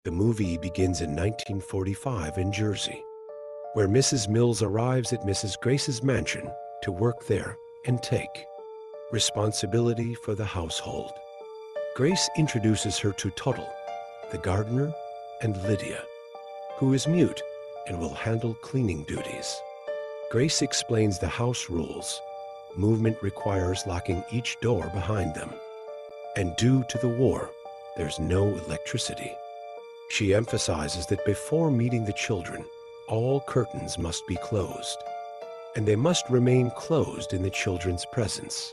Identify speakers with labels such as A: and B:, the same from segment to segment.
A: The movie begins in 1945 in Jersey, where Mrs. Mills arrives at Mrs. Grace's mansion to work there and take responsibility for the household. Grace introduces her to Tuttle, the gardener, and Lydia, who is mute and will handle cleaning duties. Grace explains the house rules. Movement requires locking each door behind them. And due to the war, there's no electricity. She emphasizes that before meeting the children, all curtains must be closed, and they must remain closed in the children's presence.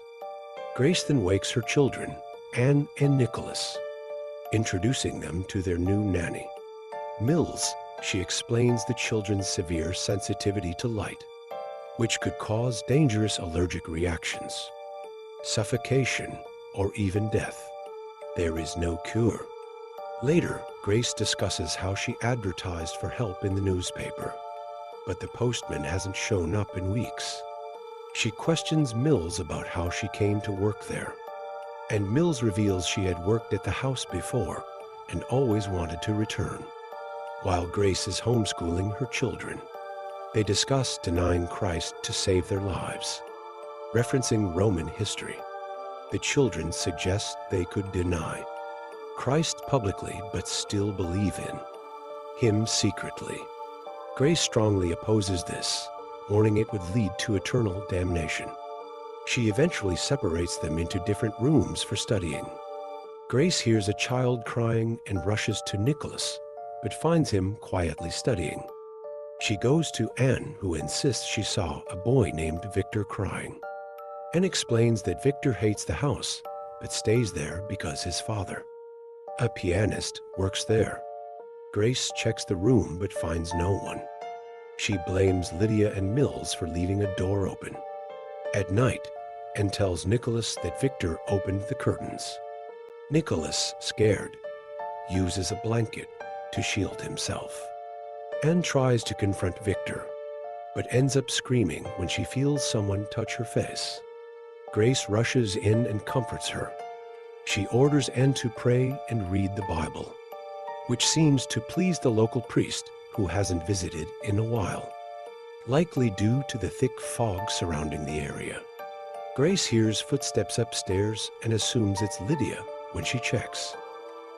A: Grace then wakes her children, Anne and Nicholas, introducing them to their new nanny. Mills, she explains the children's severe sensitivity to light, which could cause dangerous allergic reactions, suffocation, or even death. There is no cure. Later, Grace discusses how she advertised for help in the newspaper, but the postman hasn't shown up in weeks. She questions Mills about how she came to work there, and Mills reveals she had worked at the house before and always wanted to return. While Grace is homeschooling her children, they discuss denying Christ to save their lives. Referencing Roman history, the children suggest they could deny Christ publicly but still believe in Him secretly. Grace strongly opposes this, warning it would lead to eternal damnation. She eventually separates them into different rooms for studying. Grace hears a child crying and rushes to Nicholas, but finds him quietly studying. She goes to Anne, who insists she saw a boy named Victor crying, and explains that Victor hates the house, but stays there because his father, a pianist, works there. Grace checks the room but finds no one. She blames Lydia and Mills for leaving a door open at night and tells Nicholas that Victor opened the curtains. Nicholas, scared, uses a blanket to shield himself and tries to confront Victor, but ends up screaming when she feels someone touch her face. Grace rushes in and comforts her. She orders Anne to pray and read the Bible, which seems to please the local priest who hasn't visited in a while, likely due to the thick fog surrounding the area. Grace hears footsteps upstairs and assumes it's Lydia when she checks.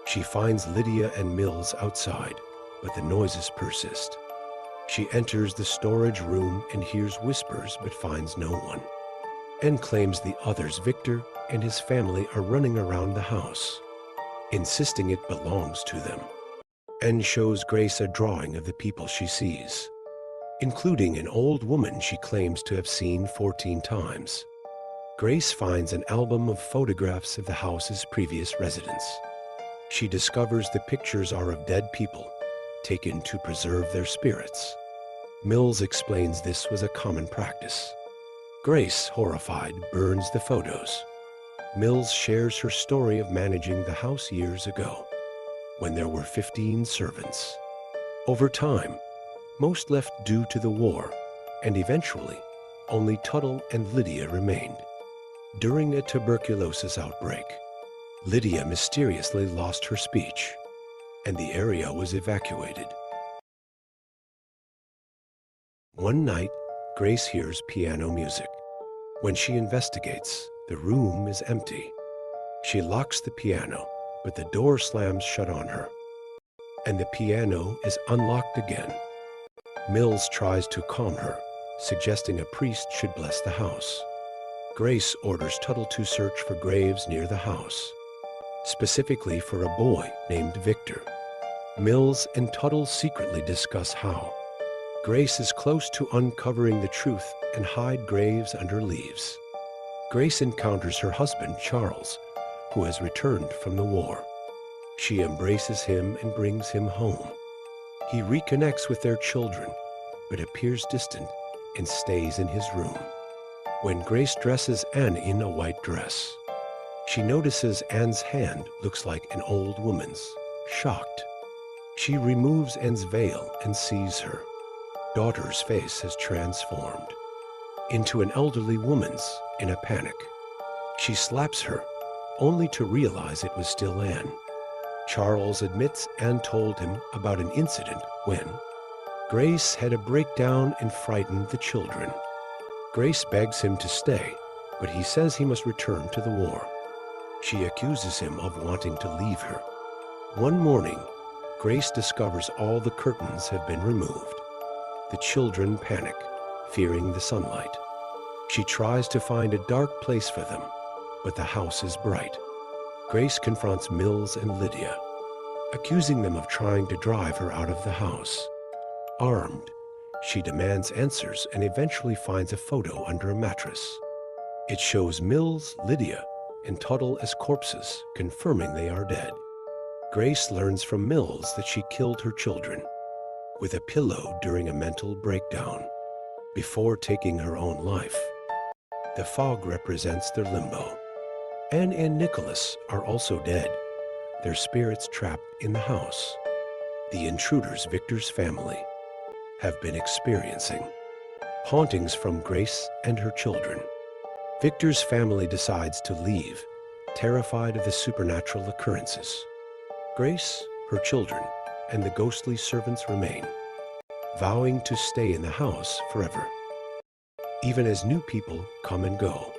A: She finds Lydia and Mills outside, but the noises persist. She enters the storage room and hears whispers but finds no one, and claims the others, Victor and his family, are running around the house, insisting it belongs to them, and shows Grace a drawing of the people she sees, including an old woman she claims to have seen 14 times. Grace finds an album of photographs of the house's previous residents. She discovers the pictures are of dead people, taken to preserve their spirits. Mills explains this was a common practice. Grace, horrified, burns the photos. Mills shares her story of managing the house years ago, when there were 15 servants. Over time, most left due to the war, and eventually, only Tuttle and Lydia remained. During a tuberculosis outbreak, Lydia mysteriously lost her speech, and the area was evacuated. One night, Grace hears piano music. When she investigates, the room is empty. She locks the piano, but the door slams shut on her, and the piano is unlocked again. Mills tries to calm her, suggesting a priest should bless the house. Grace orders Tuttle to search for graves near the house, specifically for a boy named Victor. Mills and Tuttle secretly discuss how Grace is close to uncovering the truth and hide graves under leaves. Grace encounters her husband, Charles, who has returned from the war. She embraces him and brings him home. He reconnects with their children, but appears distant and stays in his room. When Grace dresses Anne in a white dress, she notices Anne's hand looks like an old woman's. Shocked, she removes Anne's veil and sees her daughter's face has transformed into an elderly woman's. In a panic, she slaps her, only to realize it was still Anne. Charles admits Anne told him about an incident when Grace had a breakdown and frightened the children. Grace begs him to stay, but he says he must return to the war. She accuses him of wanting to leave her. One morning, Grace discovers all the curtains have been removed. The children panic, fearing the sunlight. She tries to find a dark place for them, but the house is bright. Grace confronts Mills and Lydia, accusing them of trying to drive her out of the house. Armed, she demands answers and eventually finds a photo under a mattress. It shows Mills, Lydia, and Tuttle as corpses, confirming they are dead. Grace learns from Mills that she killed her children with a pillow during a mental breakdown before taking her own life. The fog represents their limbo. Anne and Nicholas are also dead, their spirits trapped in the house. The intruders Victor's family have been experiencing hauntings from Grace and her children. Victor's family decides to leave, terrified of the supernatural occurrences. Grace, her children, and the ghostly servants remain, vowing to stay in the house forever, even as new people come and go.